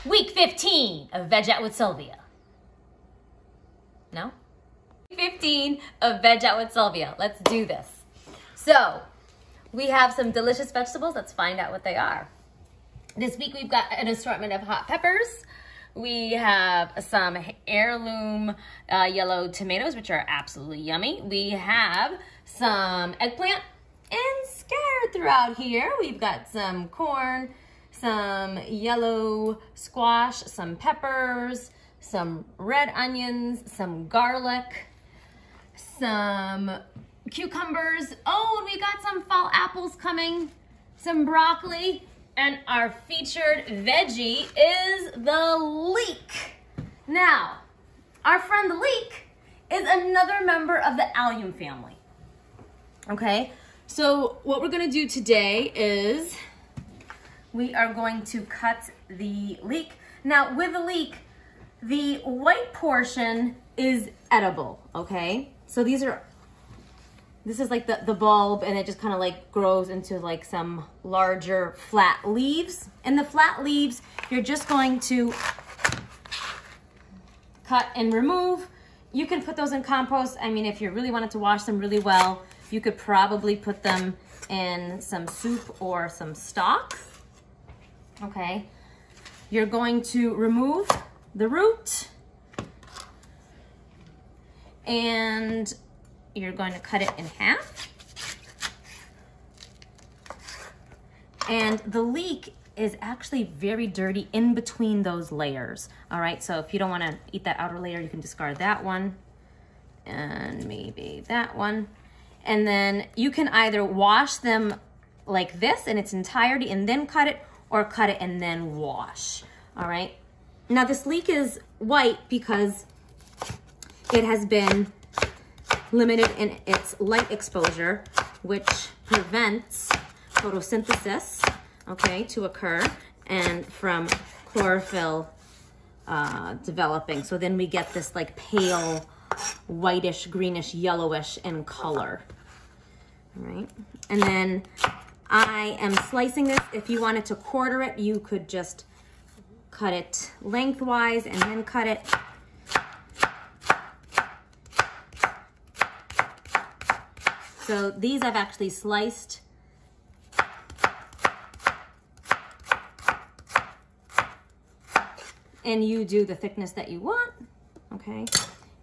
Week 15 of Veg Out with Sylvia. No? Week 15 of Veg Out with Sylvia. Let's do this. So, we have some delicious vegetables. Let's find out what they are. This week we've got an assortment of hot peppers. We have some heirloom yellow tomatoes, which are absolutely yummy. We have some eggplant, and scattered throughout here, we've got some corn, some yellow squash, some peppers, some red onions, some garlic, some cucumbers. Oh, and we got some fall apples coming, some broccoli, and our featured veggie is the leek. Now, our friend the leek is another member of the allium family. Okay, so what we're gonna do today is we are going to cut the leek. Now, with the leek, the white portion is edible, okay? So this is like the bulb, and it just kind of like grows into like some larger flat leaves. And the flat leaves, you're just going to cut and remove. You can put those in compost. I mean, if you really wanted to wash them really well, you could probably put them in some soup or some stock. Okay, you're going to remove the root, and you're going to cut it in half. And the leek is actually very dirty in between those layers. All right, so if you don't want to eat that outer layer, you can discard that one and maybe that one. And then you can either wash them like this in its entirety and then cut it, or cut it and then wash. All right, now this leek is white because it has been limited in its light exposure, which prevents photosynthesis, okay, to occur, and from chlorophyll developing. So then we get this like pale whitish, greenish, yellowish in color. All right, and then I am slicing this. If you wanted to quarter it, you could just cut it lengthwise and then cut it. So these I've actually sliced. And you do the thickness that you want, okay?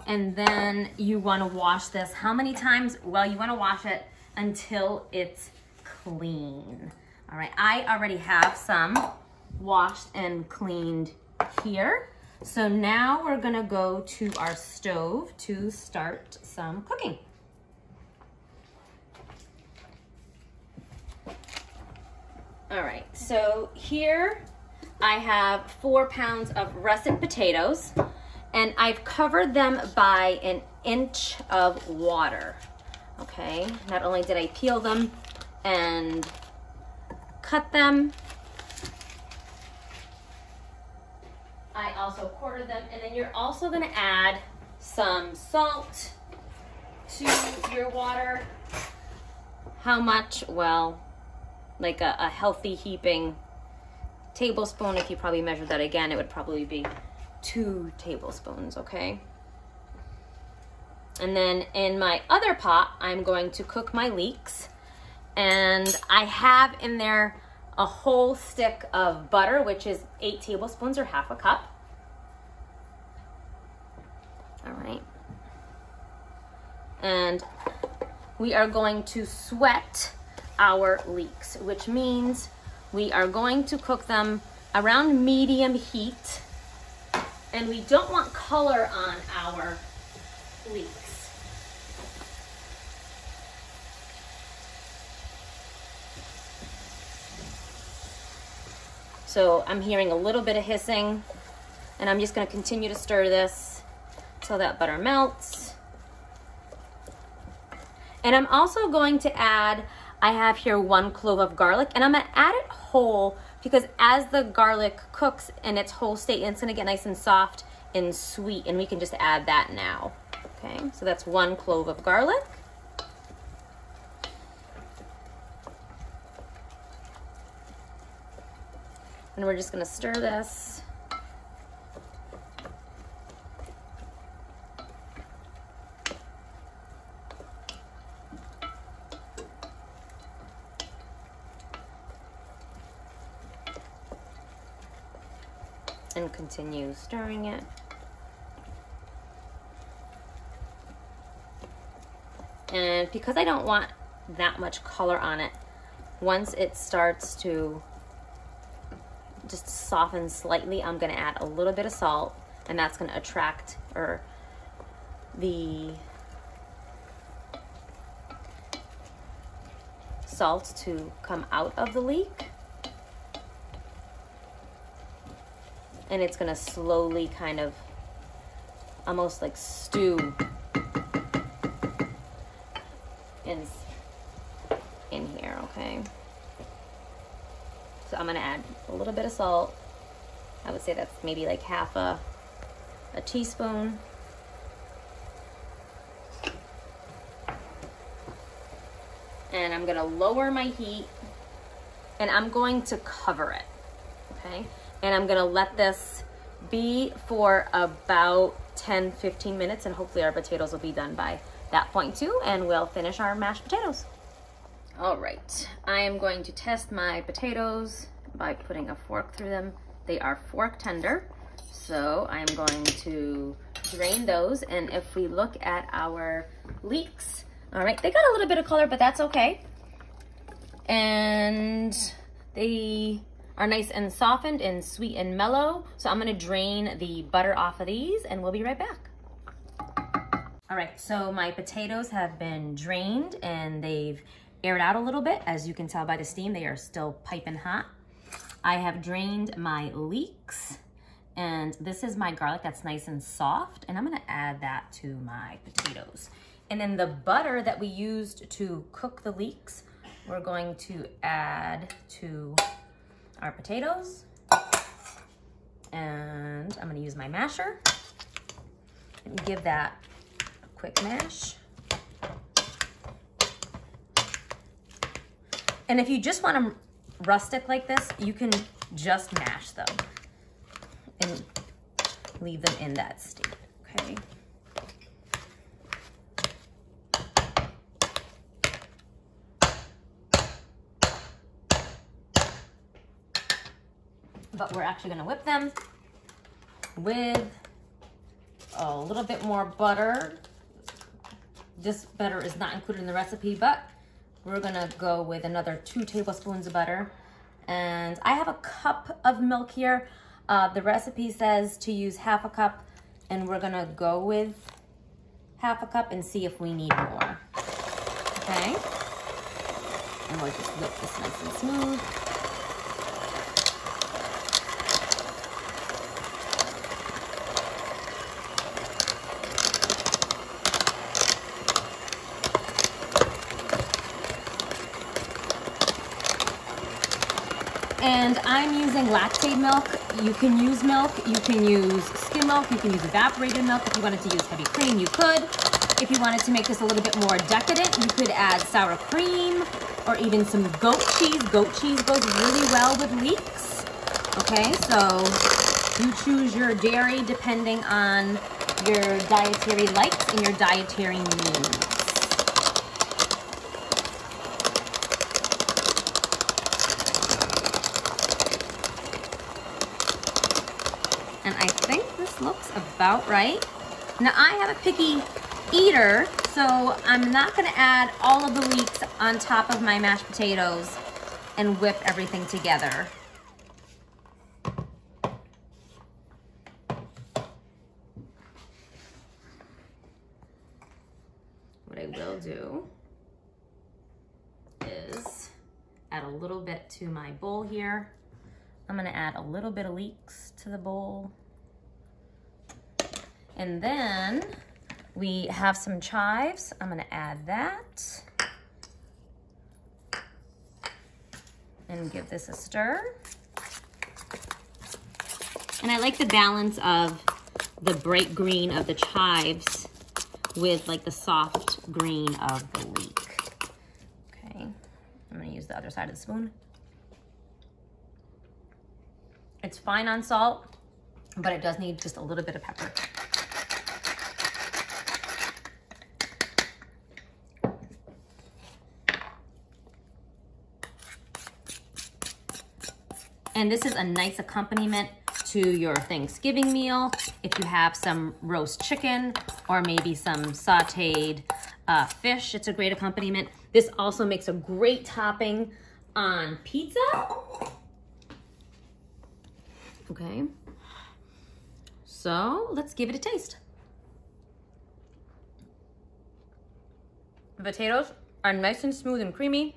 And then you wanna wash this. How many times? Well, you wanna wash it until it's clean. All right, I already have some washed and cleaned here. So now we're gonna go to our stove to start some cooking. All right, so here I have 4 pounds of russet potatoes, and I've covered them by 1 inch of water, okay? Not only did I peel them and cut them, I also quartered them, and then you're also gonna add some salt to your water. How much? Well, like a healthy heaping tablespoon. If you probably measured that again, it would probably be 2 tablespoons, okay? And then in my other pot, I'm going to cook my leeks. And I have in there a whole stick of butter, which is 8 tablespoons or half a cup. All right. And we are going to sweat our leeks, which means we are going to cook them around medium heat, and we don't want color on our leeks. So I'm hearing a little bit of hissing, and I'm just going to continue to stir this till that butter melts. And I'm also going to add, I have here 1 clove of garlic, and I'm gonna add it whole because as the garlic cooks in its whole state, it's gonna get nice and soft and sweet, and we can just add that now. Okay, so that's 1 clove of garlic. And we're just gonna stir this. and continue stirring it. And because I don't want that much color on it, once it starts to just soften slightly, I'm gonna add a little bit of salt, and that's gonna attract the salt to come out of the leek. And it's gonna slowly kind of almost like stew in here, okay? So I'm gonna add a little bit of salt. I would say that's maybe like half a teaspoon. And I'm gonna lower my heat and I'm going to cover it, okay? And I'm gonna let this be for about 10-15 minutes, and hopefully our potatoes will be done by that point too, and we'll finish our mashed potatoes. All right, I am going to test my potatoes by putting a fork through them. They are fork tender, so I'm going to drain those. And if we look at our leeks, all right, they got a little bit of color, but that's okay. And they are nice and softened and sweet and mellow. So I'm gonna drain the butter off of these and we'll be right back. All right, so my potatoes have been drained and they've aired out a little bit. As you can tell by the steam, they are still piping hot. I have drained my leeks, and this is my garlic that's nice and soft, and I'm gonna add that to my potatoes. And then the butter that we used to cook the leeks, we're going to add to our potatoes. And I'm gonna use my masher and give that a quick mash. And if you just want them rustic like this, you can just mash them and leave them in that state, okay? But we're actually gonna whip them with a little bit more butter. This butter is not included in the recipe, but we're gonna go with another 2 tablespoons of butter. And I have a cup of milk here. The recipe says to use half a cup, and we're gonna go with half a cup and see if we need more, okay? And we'll just whip this nice and smooth. And I'm using lactate milk. You can use milk, you can use skim milk, you can use evaporated milk. If you wanted to use heavy cream, you could. If you wanted to make this a little bit more decadent, you could add sour cream or even some goat cheese. Goat cheese goes really well with leeks. Okay, so you choose your dairy depending on your dietary likes and your dietary needs. And I think this looks about right. Now I have a picky eater, so I'm not gonna add all of the leeks on top of my mashed potatoes and whip everything together. What I will do is add a little bit to my bowl here. I'm gonna add a little bit of leeks to the bowl. And then we have some chives. I'm gonna add that. And give this a stir. And I like the balance of the bright green of the chives with like the soft green of the leek. Okay, I'm gonna use the other side of the spoon. It's fine on salt, but it does need just a little bit of pepper. And this is a nice accompaniment to your Thanksgiving meal. If you have some roast chicken or maybe some sauteed fish, it's a great accompaniment. This also makes a great topping on pizza. Okay, so let's give it a taste. The potatoes are nice and smooth and creamy.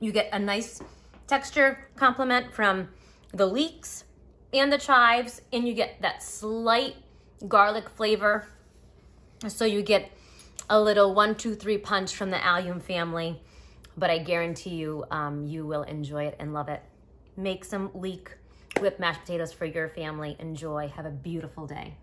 You get a nice texture complement from the leeks and the chives, and you get that slight garlic flavor. So you get a little 1, 2, 3 punch from the allium family, but I guarantee you, you will enjoy it and love it. Make some leek with mashed potatoes for your family. Enjoy. Have a beautiful day.